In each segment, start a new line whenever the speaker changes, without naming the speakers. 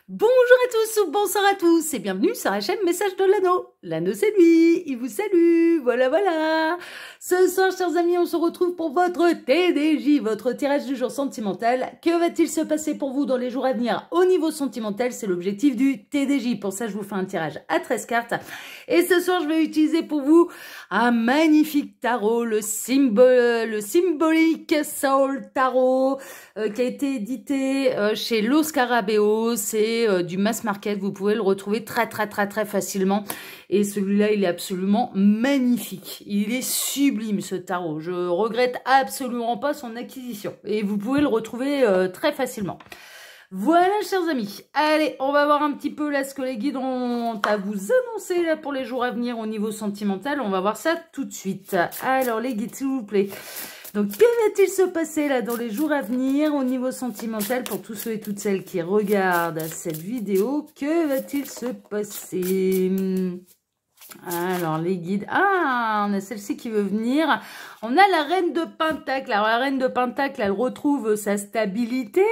Bonjour à tous ou bonsoir à tous et bienvenue sur la chaîne Message de l'Anneau. L'Anneau c'est lui, il vous salue, voilà. Ce soir chers amis, on se retrouve pour votre TDJ, votre tirage du jour sentimental. Que va-t-il se passer pour vous dans les jours à venir au niveau sentimental? C'est l'objectif du TDJ. Pour ça je vous fais un tirage à 13 cartes. Et ce soir je vais utiliser pour vous un magnifique tarot, le Symbolic Soul Tarot, qui a été édité chez Los Scarabeo. C'est du mass market, vous pouvez le retrouver très facilement. Et celui-là, il est absolument magnifique. Il est sublime ce tarot. Je regrette absolument pas son acquisition. Et vous pouvez le retrouver très facilement. Voilà, chers amis. Allez, on va voir un petit peu là ce que les guides ont à vous annoncer là pour les jours à venir au niveau sentimental. On va voir ça tout de suite. Alors, les guides, s'il vous plaît. Donc, que va-t-il se passer là dans les jours à venir au niveau sentimental pour tous ceux et toutes celles qui regardent cette vidéo? Que va-t-il se passer? Alors, les guides... Ah, on a celle-ci qui veut venir. On a la reine de Pentacle. Alors, la reine de Pentacle, elle retrouve sa stabilité.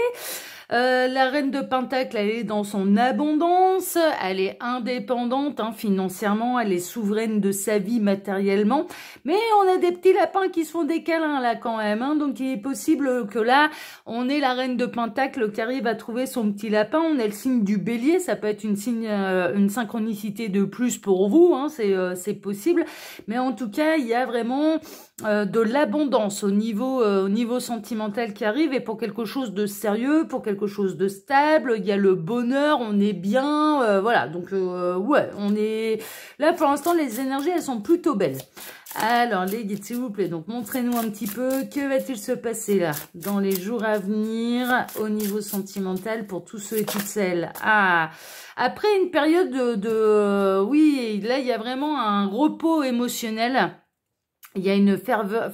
La reine de Pentacle, elle est dans son abondance, elle est indépendante financièrement, elle est souveraine de sa vie matériellement, mais on a des petits lapins qui se font des câlins là quand même, donc il est possible que là, on ait la reine de Pentacle qui arrive à trouver son petit lapin. On a le signe du bélier, ça peut être une synchronicité de plus pour vous, c'est possible, mais en tout cas, il y a vraiment... de l'abondance au niveau sentimental qui arrive, et pour quelque chose de sérieux, pour quelque chose de stable, il y a le bonheur, on est bien, voilà, donc ouais, on est là pour l'instant, les énergies elles sont plutôt belles. Alors les guides s'il vous plaît, donc montrez-nous un petit peu, que va-t-il se passer là dans les jours à venir au niveau sentimental pour tous ceux et toutes celles. Ah, après une période oui, là il y a vraiment un repos émotionnel. Il y a une ferveur,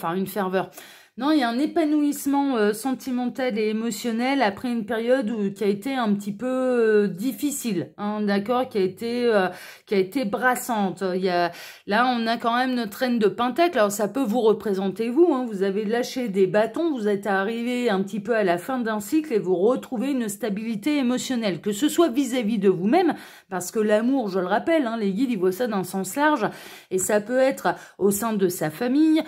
non, il y a un épanouissement sentimental et émotionnel après une période qui a été un petit peu difficile, d'accord, qui a été brassante. Là, on a quand même notre reine de Pentacle. Alors, ça peut vous représenter vous, vous avez lâché des bâtons, vous êtes arrivé un petit peu à la fin d'un cycle et vous retrouvez une stabilité émotionnelle, que ce soit vis-à-vis de vous-même, parce que l'amour, je le rappelle, les guides, ils voient ça d'un sens large, et ça peut être au sein de sa famille,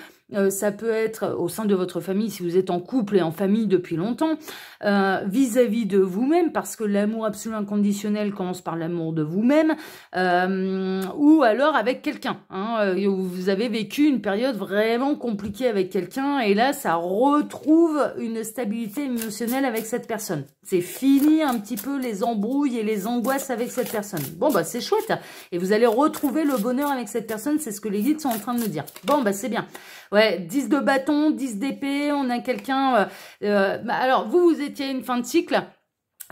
ça peut être au sein de votre famille si vous êtes en couple et en famille depuis longtemps, vis-à-vis de vous-même, parce que l'amour absolu inconditionnel commence par l'amour de vous-même, ou alors avec quelqu'un, où vous avez vécu une période vraiment compliquée avec quelqu'un, et là ça retrouve une stabilité émotionnelle avec cette personne. C'est fini un petit peu les embrouilles et les angoisses avec cette personne. Bon bah c'est chouette, et vous allez retrouver le bonheur avec cette personne, c'est ce que les guides sont en train de nous dire. Bon bah c'est bien. Ouais, 10 de bâton, 10 d'épée, on a quelqu'un... alors, vous étiez à une fin de cycle,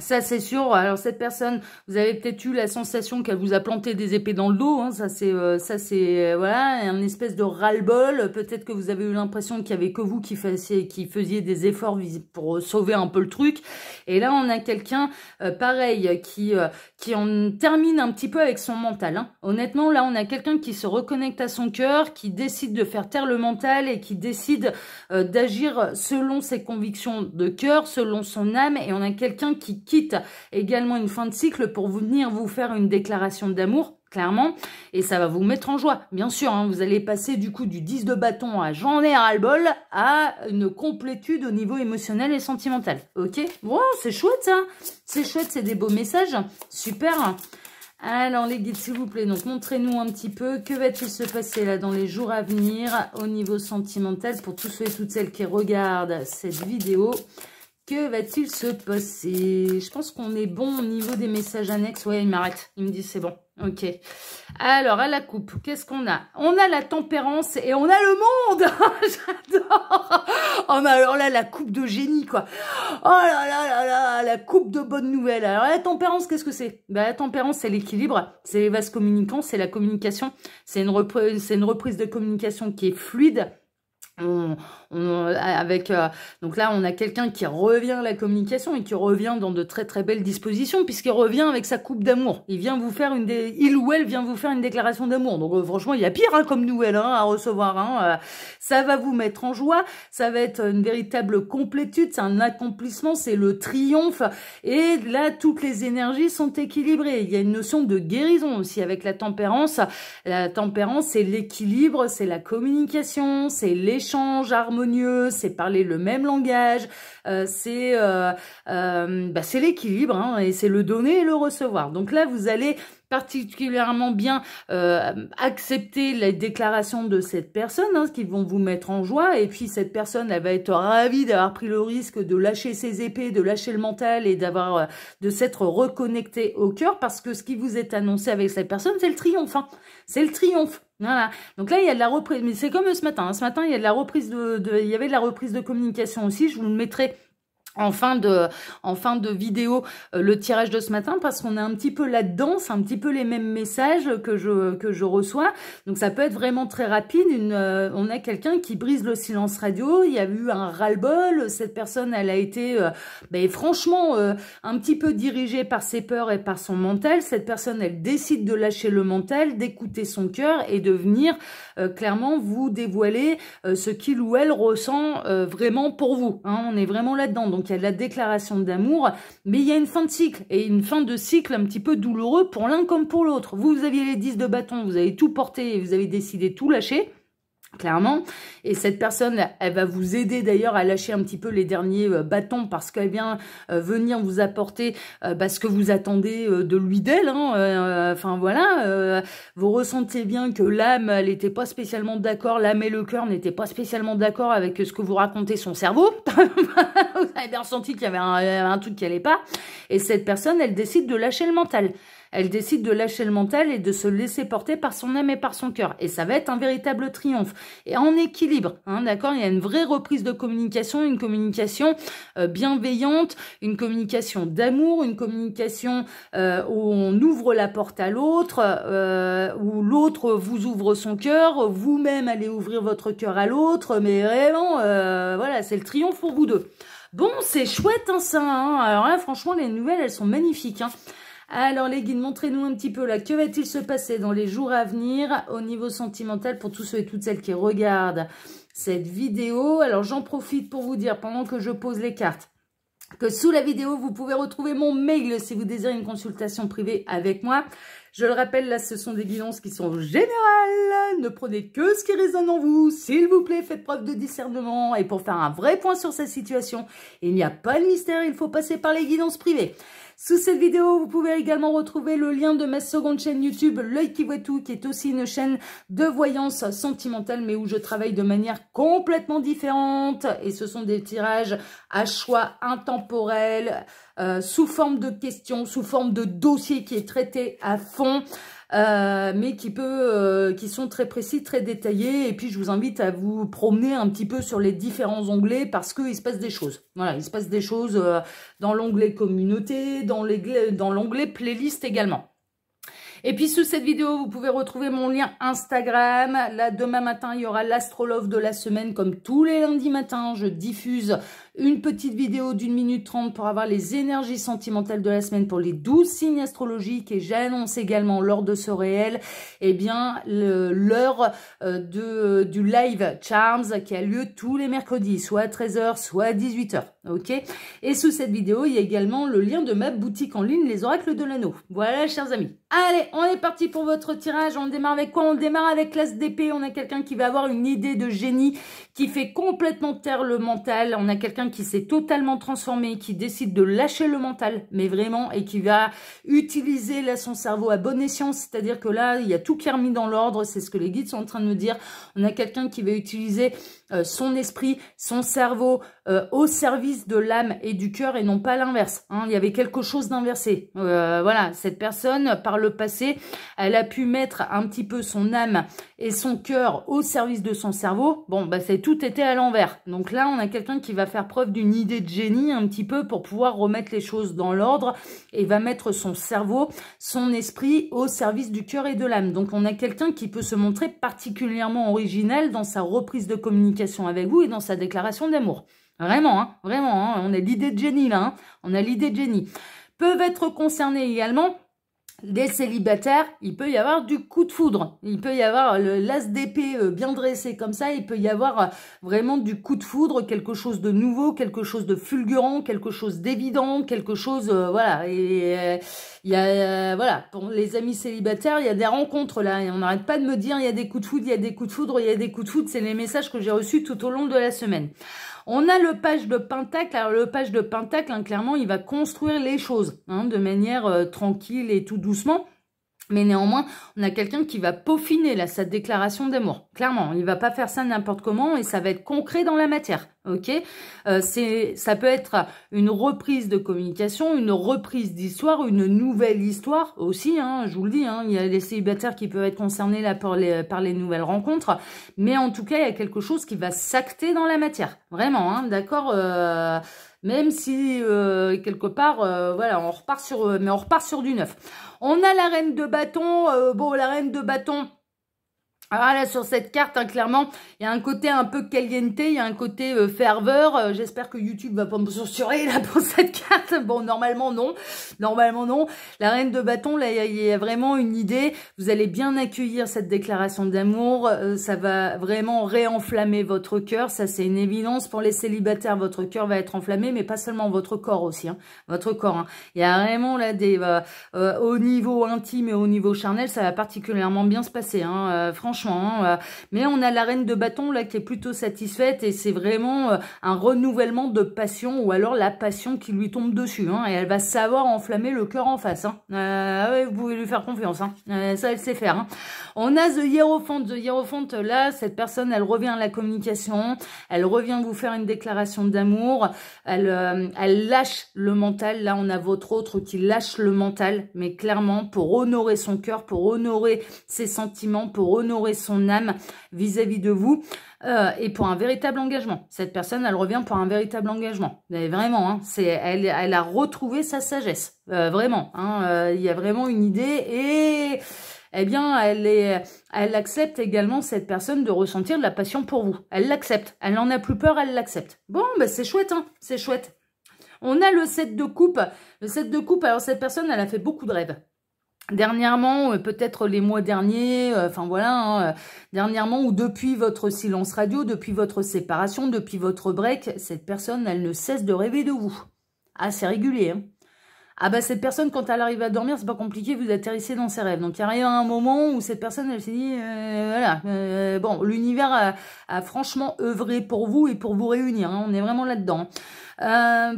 ça c'est sûr. Alors cette personne, vous avez peut-être eu la sensation qu'elle vous a planté des épées dans le dos, ça c'est voilà, un espèce de ras-le-bol. Peut-être que vous avez eu l'impression qu'il y avait que vous qui faisiez des efforts pour sauver un peu le truc. Et là on a quelqu'un pareil qui en termine un petit peu avec son mental. Honnêtement, là on a quelqu'un qui se reconnecte à son cœur, qui décide de faire taire le mental et qui décide d'agir selon ses convictions de cœur, selon son âme. Et on a quelqu'un qui quitte également une fin de cycle pour venir vous faire une déclaration d'amour, clairement, et ça va vous mettre en joie, bien sûr, vous allez passer du coup du 10 de bâton à j'en ai ras-le-bol à une complétude au niveau émotionnel et sentimental, ok? Bon, c'est chouette ça, c'est chouette, c'est des beaux messages, super. Alors les guides s'il vous plaît, donc montrez-nous un petit peu, que va-t-il se passer là dans les jours à venir au niveau sentimental pour tous ceux et toutes celles qui regardent cette vidéo. Que va-t-il se passer? Je pense qu'on est bon au niveau des messages annexes. Ouais, il m'arrête. Il me dit c'est bon. Ok. Alors, à la coupe, qu'est-ce qu'on a? On a la tempérance et on a le monde. J'adore. Oh, mais alors là, la coupe de génie, quoi. Oh là là là là, la coupe de bonnes nouvelles. Alors, la tempérance, qu'est-ce que c'est? La tempérance, c'est l'équilibre. C'est les vases communicants. C'est la communication. C'est une reprise de communication qui est fluide. Donc là, on a quelqu'un qui revient à la communication et qui revient dans de très très belles dispositions, puisqu'il revient avec sa coupe d'amour. Il ou elle vient vous faire une déclaration d'amour. Donc franchement, il y a pire comme nouvelle à recevoir. Ça va vous mettre en joie, ça va être une véritable complétude, c'est un accomplissement, c'est le triomphe. Et là, toutes les énergies sont équilibrées. Il y a une notion de guérison aussi avec la tempérance. La tempérance, c'est l'équilibre, c'est la communication, c'est l'échange harmonieux, c'est parler le même langage, c'est l'équilibre, et c'est le donner et le recevoir. Donc là, vous allez particulièrement bien accepter les déclarations de cette personne, qui vont vous mettre en joie, et puis cette personne, elle va être ravie d'avoir pris le risque de lâcher ses épées, de lâcher le mental et de s'être reconnecté au cœur, parce que ce qui vous est annoncé avec cette personne, c'est le triomphe, c'est le triomphe. Voilà. Donc là, il y a de la reprise, mais c'est comme ce matin. Ce matin, il y a de la reprise il y avait de la reprise de communication aussi. Je vous le mettrai en fin de vidéo, le tirage de ce matin, parce qu'on est un petit peu là-dedans, c'est un petit peu les mêmes messages que je reçois. Donc ça peut être vraiment très rapide. On a quelqu'un qui brise le silence radio. Il y a eu un ras-le-bol. Cette personne, elle a été franchement un petit peu dirigée par ses peurs et par son mental. Cette personne, elle décide de lâcher le mental, d'écouter son cœur et de venir clairement vous dévoiler ce qu'il ou elle ressent vraiment pour vous. On est vraiment là-dedans. Donc il y a de la déclaration d'amour, mais il y a une fin de cycle, et une fin de cycle un petit peu douloureux pour l'un comme pour l'autre. Vous aviez les 10 de bâton, vous avez tout porté et vous avez décidé de tout lâcher. Clairement, et cette personne, elle va vous aider d'ailleurs à lâcher un petit peu les derniers bâtons, parce qu'elle vient venir vous apporter ce que vous attendez de lui, d'elle. Vous ressentez bien que l'âme, elle n'était pas spécialement d'accord, l'âme et le cœur n'étaient pas spécialement d'accord avec ce que vous racontez son cerveau. Vous avez bien ressenti qu'il y avait un truc qui allait pas, et cette personne, elle décide de lâcher le mental. Elle décide de lâcher le mental et de se laisser porter par son âme et par son cœur. Et ça va être un véritable triomphe. Et en équilibre, d'accord? Il y a une vraie reprise de communication, une communication bienveillante, une communication d'amour, une communication où on ouvre la porte à l'autre, où l'autre vous ouvre son cœur, vous-même allez ouvrir votre cœur à l'autre, mais vraiment, voilà, c'est le triomphe pour vous deux. Bon, c'est chouette, ça. Alors là, franchement, les nouvelles, elles sont magnifiques, Alors les guides, montrez-nous un petit peu là, que va-t-il se passer dans les jours à venir au niveau sentimental pour tous ceux et toutes celles qui regardent cette vidéo. Alors j'en profite pour vous dire, pendant que je pose les cartes, que sous la vidéo, vous pouvez retrouver mon mail si vous désirez une consultation privée avec moi. Je le rappelle, là, ce sont des guidances qui sont générales. Ne prenez que ce qui résonne en vous. S'il vous plaît, faites preuve de discernement. Et pour faire un vrai point sur cette situation, il n'y a pas de mystère, il faut passer par les guidances privées. Sous cette vidéo, vous pouvez également retrouver le lien de ma seconde chaîne YouTube, L'œil qui voit tout, qui est aussi une chaîne de voyance sentimentale, mais où je travaille de manière complètement différente. Et ce sont des tirages à choix intemporels, sous forme de questions, sous forme de dossier qui est traité à fond. Mais qui sont très précis, très détaillés. Et puis, je vous invite à vous promener un petit peu sur les différents onglets, parce qu'il se passe des choses. Voilà, il se passe des choses dans l'onglet communauté, dans l'onglet playlist également. Et puis sous cette vidéo, vous pouvez retrouver mon lien Instagram. Là, demain matin, il y aura l'astrologue de la semaine. Comme tous les lundis matins, je diffuse une petite vidéo d'1 minute 30 pour avoir les énergies sentimentales de la semaine pour les 12 signes astrologiques. Et j'annonce également lors de ce réel, l'heure du live Charms qui a lieu tous les mercredis, soit à 13h, soit à 18h. Ok. Et sous cette vidéo, il y a également le lien de ma boutique en ligne, les oracles de l'anneau. Voilà, chers amis. Allez, on est parti pour votre tirage. On démarre avec quoi? On démarre avec l'as d'épée. On a quelqu'un qui va avoir une idée de génie, qui fait complètement taire le mental. On a quelqu'un qui s'est totalement transformé, qui décide de lâcher le mental, mais vraiment, et qui va utiliser là son cerveau à bon escient. C'est-à-dire que là, il y a tout qui est remis dans l'ordre. C'est ce que les guides sont en train de me dire. On a quelqu'un qui va utiliser son esprit, son cerveau au service de l'âme et du cœur, et non pas l'inverse. Il y avait quelque chose d'inversé. Voilà, cette personne, par le passé, elle a pu mettre un petit peu son âme et son cœur au service de son cerveau. Bon, bah tout était à l'envers. Donc là, on a quelqu'un qui va faire faire preuve d'une idée de génie un petit peu pour pouvoir remettre les choses dans l'ordre et va mettre son cerveau, son esprit au service du cœur et de l'âme. Donc on a quelqu'un qui peut se montrer particulièrement original dans sa reprise de communication avec vous et dans sa déclaration d'amour. Vraiment, on a l'idée de génie là, on a l'idée de génie. Peuvent être concernés également les célibataires, il peut y avoir du coup de foudre. Il peut y avoir l'as d'épée bien dressé comme ça. Il peut y avoir vraiment du coup de foudre, quelque chose de nouveau, quelque chose de fulgurant, quelque chose d'évident, quelque chose, voilà. Et il y a, voilà, pour les amis célibataires, il y a des rencontres là. Et on n'arrête pas de me dire, il y a des coups de foudre, il y a des coups de foudre, il y a des coups de foudre. C'est les messages que j'ai reçus tout au long de la semaine. On a le page de Pentacle. Alors, le page de Pentacle, hein, clairement, il va construire les choses hein, de manière tranquille et tout doucement. Mais néanmoins, on a quelqu'un qui va peaufiner là, sa déclaration d'amour. Clairement, il va pas faire ça n'importe comment et ça va être concret dans la matière. Ok, ça peut être une reprise de communication, une reprise d'histoire, une nouvelle histoire aussi. Hein, je vous le dis, hein, il y a les célibataires qui peuvent être concernés là par les nouvelles rencontres. Mais en tout cas, il y a quelque chose qui va s'acter dans la matière. Vraiment, hein, d'accord. Même si quelque part, voilà, on repart sur du neuf. On a la reine de bâton. Bon, la reine de bâton. Alors là, sur cette carte, hein, clairement, il y a un côté un peu caliente, il y a un côté ferveur. J'espère que YouTube va pas me censurer là pour cette carte. Bon, normalement non. Normalement non. La reine de bâton, là, il y a vraiment une idée. Vous allez bien accueillir cette déclaration d'amour. Ça va vraiment réenflammer votre cœur. Ça, c'est une évidence. Pour les célibataires, votre cœur va être enflammé, mais pas seulement votre corps aussi. Hein, votre corps. Hein. Il y a vraiment là des au niveau intime et au niveau charnel, ça va particulièrement bien se passer. Hein, franchement. Mais on a la reine de bâton là qui est plutôt satisfaite et c'est vraiment un renouvellement de passion ou alors la passion qui lui tombe dessus hein, et elle va savoir enflammer le cœur en face. Hein. Ouais, vous pouvez lui faire confiance. Hein. Ça, elle sait faire. Hein. On a The Hierophant. The Hierophant, là, cette personne, elle revient à la communication. Elle revient vous faire une déclaration d'amour. Elle lâche le mental. Là, on a votre autre qui lâche le mental, mais clairement pour honorer son cœur, pour honorer ses sentiments, pour honorer son âme vis-à-vis de vous et pour un véritable engagement. Cette personne, elle revient pour un véritable engagement. Mais vraiment, hein, elle a retrouvé sa sagesse. Vraiment, hein, il y a vraiment une idée et eh bien, elle accepte également cette personne de ressentir de la passion pour vous. Elle l'accepte. Elle n'en a plus peur, elle l'accepte. Bon, ben c'est chouette, hein, c'est chouette. On a le 7 de coupe. Le 7 de coupe, alors cette personne, elle a fait beaucoup de rêves. Dernièrement, peut-être les mois derniers, enfin voilà, hein, dernièrement ou depuis votre silence radio, depuis votre séparation, depuis votre break, cette personne, elle ne cesse de rêver de vous. Ah, c'est régulier, hein. Ah bah cette personne, quand elle arrive à dormir, c'est pas compliqué, vous atterrissez dans ses rêves. Donc il arrive un moment où cette personne, elle s'est dit, voilà, bon, l'univers a franchement œuvré pour vous et pour vous réunir, hein, on est vraiment là-dedans.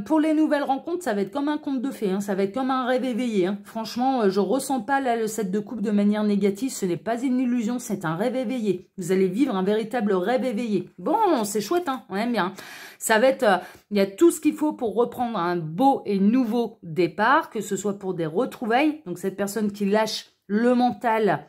Pour les nouvelles rencontres, ça va être comme un conte de fées, hein, ça va être comme un rêve éveillé. Hein. Franchement, je ressens pas là le 7 de coupe de manière négative, ce n'est pas une illusion, c'est un rêve éveillé. Vous allez vivre un véritable rêve éveillé. Bon, c'est chouette, hein, on aime bien. Ça va être, il y a tout ce qu'il faut pour reprendre un beau et nouveau départ, que ce soit pour des retrouvailles, donc cette personne qui lâche le mental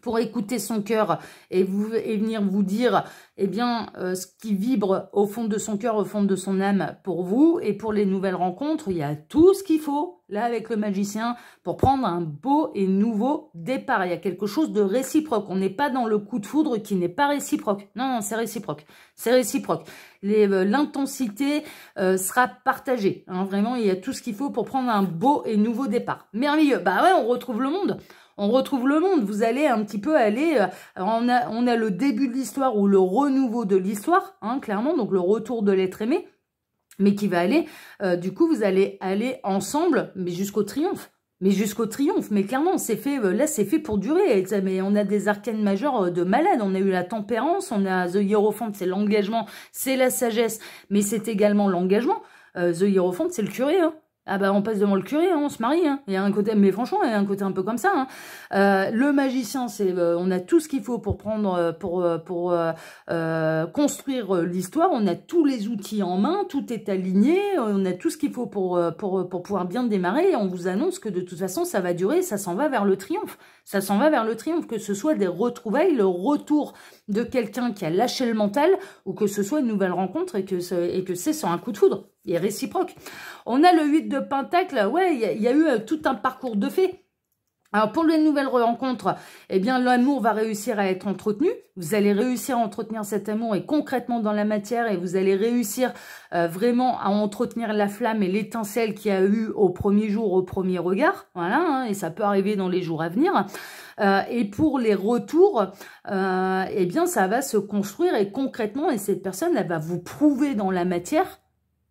pour écouter son cœur et venir vous dire eh bien ce qui vibre au fond de son cœur, au fond de son âme pour vous. Et pour les nouvelles rencontres, il y a tout ce qu'il faut là avec le magicien pour prendre un beau et nouveau départ. Il y a quelque chose de réciproque. On n'est pas dans le coup de foudre qui n'est pas réciproque. Non, non, c'est réciproque. C'est réciproque. L'intensité sera partagée. Hein, vraiment, il y a tout ce qu'il faut pour prendre un beau et nouveau départ. Merveilleux. Bah ouais, on retrouve le monde. On retrouve le monde, vous allez un petit peu aller, on a le début de l'histoire ou le renouveau de l'histoire, hein, clairement, donc le retour de l'être aimé, mais qui va aller, du coup, vous allez aller ensemble, mais jusqu'au triomphe. Mais clairement, c'est fait, là, c'est fait pour durer. Mais on a des arcanes majeures de malade. On a eu la tempérance, on a The Hierophant, c'est l'engagement, c'est la sagesse, mais c'est également l'engagement. The Hierophant, c'est le curé, hein. Ah bah on passe devant le curé, hein, on se marie. Hein. Il y a un côté, mais franchement, il y a un côté un peu comme ça. Hein. Le magicien, c'est, on a tout ce qu'il faut pour prendre, pour construire l'histoire. On a tous les outils en main, tout est aligné. On a tout ce qu'il faut pour pouvoir bien démarrer. Et on vous annonce que de toute façon, ça va durer, ça s'en va vers le triomphe. Ça s'en va vers le triomphe, que ce soit des retrouvailles, le retour de quelqu'un qui a lâché le mental, ou que ce soit une nouvelle rencontre et que c'est sur un coup de foudre. Et réciproque. On a le 8 de Pentacle, ouais, il y a eu tout un parcours de fées. Alors pour les nouvelles rencontres, eh bien l'amour va réussir à être entretenu. Vous allez réussir à entretenir cet amour et concrètement dans la matière, et vous allez réussir vraiment à entretenir la flamme et l'étincelle qu'il y a eu au premier jour, au premier regard. Voilà, hein, et ça peut arriver dans les jours à venir. Et pour les retours, eh bien ça va se construire et concrètement, et cette personne, elle va vous prouver dans la matière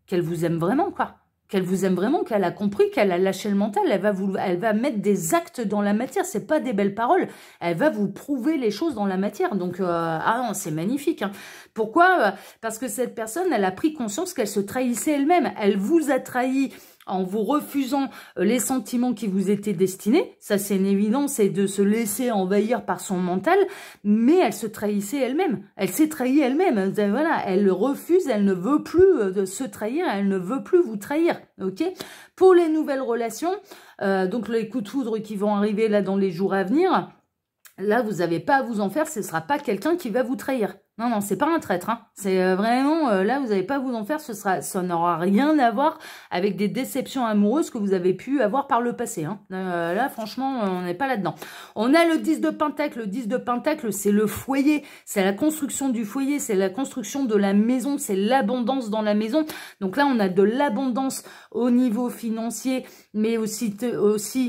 qu'elle vous aime vraiment, quoi. Qu'elle vous aime vraiment, qu'elle a compris, qu'elle a lâché le mental, elle va mettre des actes dans la matière, c'est pas des belles paroles, elle va vous prouver les choses dans la matière, donc, ah non, c'est magnifique, hein. Pourquoi? Parce que cette personne, elle a pris conscience qu'elle se trahissait elle-même, elle vous a trahi en vous refusant les sentiments qui vous étaient destinés, ça c'est une évidence, c'est de se laisser envahir par son mental, mais elle se trahissait elle-même, elle s'est trahie elle-même, voilà, elle refuse, elle ne veut plus se trahir, elle ne veut plus vous trahir, ok? Pour les nouvelles relations, donc les coups de foudre qui vont arriver là dans les jours à venir, là vous n'avez pas à vous en faire, ce ne sera pas quelqu'un qui va vous trahir. Non, non, c'est pas un traître, hein. C'est vraiment, là, vous n'avez pas à vous en faire, ça n'aura rien à voir avec des déceptions amoureuses que vous avez pu avoir par le passé, hein. Là, franchement, on n'est pas là-dedans. On a le 10 de Pentacle. Le 10 de Pentacle, c'est le foyer, c'est la construction du foyer, c'est la construction de la maison, c'est l'abondance dans la maison. Donc là, on a de l'abondance au niveau financier, mais aussi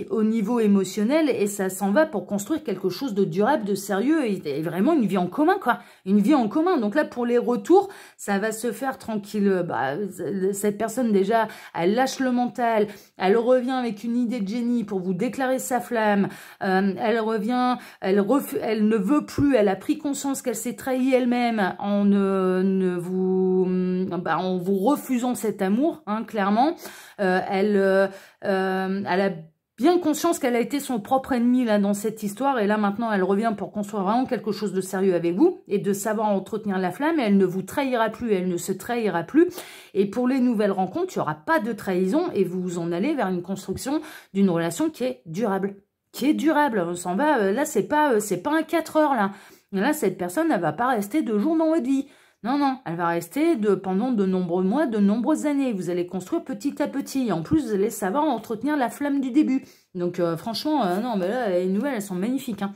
au niveau émotionnel, et ça s'en va pour construire quelque chose de durable, de sérieux, et vraiment une vie en commun, quoi. Une vie en commun. Donc là, pour les retours, ça va se faire tranquille. Bah, cette personne, déjà, elle lâche le mental, elle revient avec une idée de génie pour vous déclarer sa flamme, elle revient, elle ne veut plus, elle a pris conscience qu'elle s'est trahie elle-même en en vous refusant cet amour, hein, clairement. Elle a bien conscience qu'elle a été son propre ennemi là dans cette histoire, et là maintenant elle revient pour construire vraiment quelque chose de sérieux avec vous et de savoir entretenir la flamme, et elle ne vous trahira plus, elle ne se trahira plus. Et pour les nouvelles rencontres, il n'y aura pas de trahison et vous vous en allez vers une construction d'une relation qui est durable. On s'en va, là c'est pas un 4 heures là. Là cette personne, elle va pas rester 2 jours dans votre vie. Non, non, elle va rester pendant de nombreux mois, de nombreuses années. Vous allez construire petit à petit. Et en plus, vous allez savoir entretenir la flamme du début. Donc, franchement, non, mais là, les nouvelles, elles sont magnifiques, hein.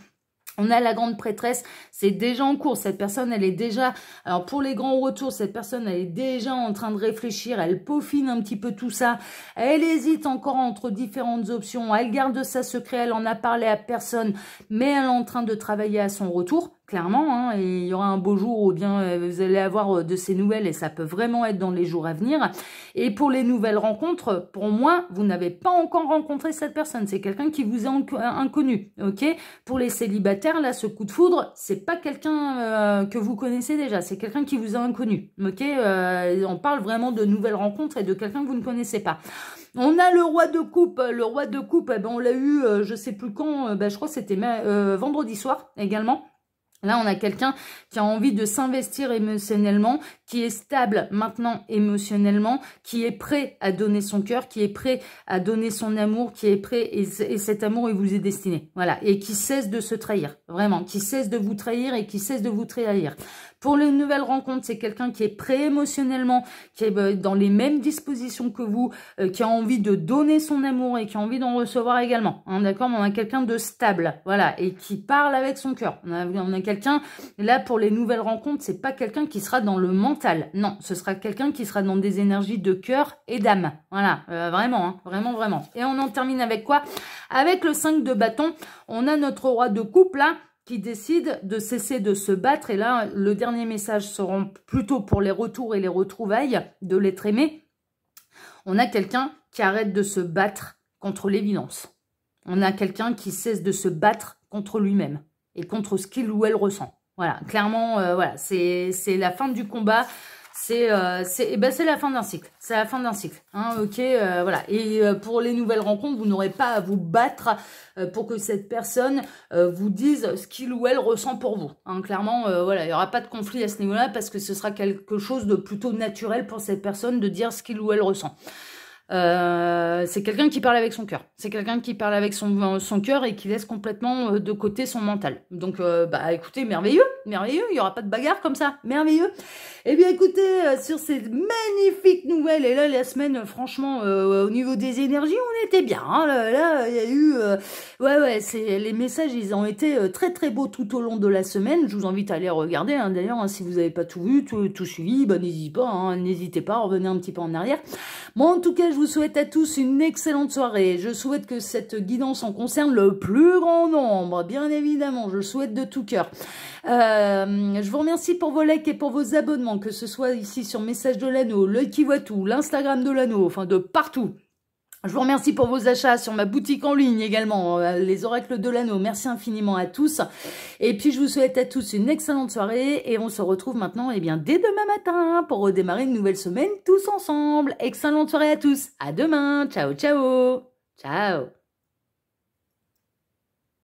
On a la grande prêtresse, c'est déjà en cours. Cette personne, elle est déjà... Alors, pour les grands retours, cette personne, elle est déjà en train de réfléchir. Elle peaufine un petit peu tout ça. Elle hésite encore entre différentes options. Elle garde ça secret. Elle en a parlé à personne. Mais elle est en train de travailler à son retour, clairement. Hein, et il y aura un beau jour où bien vous allez avoir de ces nouvelles. Et ça peut vraiment être dans les jours à venir. Et pour les nouvelles rencontres, pour moi, vous n'avez pas encore rencontré cette personne. C'est quelqu'un qui vous est inconnu. Ok. Pour les célibataires, là, ce coup de foudre, c'est pas quelqu'un que vous connaissez déjà, c'est quelqu'un qui vous est inconnu, ok. On parle vraiment de nouvelles rencontres et de quelqu'un que vous ne connaissez pas. On a le roi de coupe. Le roi de coupe, eh ben, on l'a eu, je sais plus quand, je crois que c'était vendredi soir également. Là, on a quelqu'un qui a envie de s'investir émotionnellement, qui est stable maintenant émotionnellement, qui est prêt à donner son cœur, qui est prêt à donner son amour, qui est prêt, et cet amour, il vous est destiné. Voilà, et qui cesse de se trahir, vraiment, qui cesse de vous trahir et qui cesse de vous trahir. Pour les nouvelles rencontres, c'est quelqu'un qui est prêt émotionnellement, qui est dans les mêmes dispositions que vous, qui a envie de donner son amour et qui a envie d'en recevoir également. Hein, d'accord, on a quelqu'un de stable, voilà, et qui parle avec son cœur. On a quelqu'un, là, pour les nouvelles rencontres, c'est pas quelqu'un qui sera dans le mental. Non, ce sera quelqu'un qui sera dans des énergies de cœur et d'âme. Voilà, vraiment, hein, vraiment, vraiment. Et on en termine avec quoi? Avec le 5 de bâton, on a notre roi de coupe, là, qui décide de cesser de se battre. Et là, le dernier message sera plutôt pour les retours et les retrouvailles de l'être aimé. On a quelqu'un qui arrête de se battre contre l'évidence. On a quelqu'un qui cesse de se battre contre lui-même et contre ce qu'il ou elle ressent. Voilà, clairement, voilà, c'est la fin du combat. Eh ben, c'est la fin d'un cycle. C'est la fin d'un cycle. Hein, ok, voilà. Et pour les nouvelles rencontres, vous n'aurez pas à vous battre pour que cette personne vous dise ce qu'il ou elle ressent pour vous. Hein, clairement, voilà, il n'y aura pas de conflit à ce niveau-là parce que ce sera quelque chose de plutôt naturel pour cette personne de dire ce qu'il ou elle ressent. C'est quelqu'un qui parle avec son cœur. C'est quelqu'un qui parle avec son cœur et qui laisse complètement de côté son mental. Donc, bah écoutez, merveilleux, merveilleux. Il n'y aura pas de bagarre comme ça, merveilleux. Eh bien, écoutez, sur ces magnifiques nouvelles, et là, la semaine, franchement, au niveau des énergies, on était bien. Hein, là, il y a eu... ouais, les messages, ils ont été très, très beaux tout au long de la semaine. Je vous invite à aller regarder. Hein, d'ailleurs, hein, si vous n'avez pas tout vu, tout suivi, bah, n'hésitez pas à revenir un petit peu en arrière. Moi, en tout cas, je vous souhaite à tous une excellente soirée. Je souhaite que cette guidance en concerne le plus grand nombre. Bien évidemment, je le souhaite de tout cœur. Je vous remercie pour vos likes et pour vos abonnements, que ce soit ici sur Message de l'Anneau, l'œil qui voit tout, l'Instagram de l'Anneau, enfin de partout. Je vous remercie pour vos achats sur ma boutique en ligne également, les oracles de l'Anneau. Merci infiniment à tous. Et puis, je vous souhaite à tous une excellente soirée. Et on se retrouve maintenant, eh bien, dès demain matin pour redémarrer une nouvelle semaine tous ensemble. Excellente soirée à tous. À demain. Ciao, ciao. Ciao.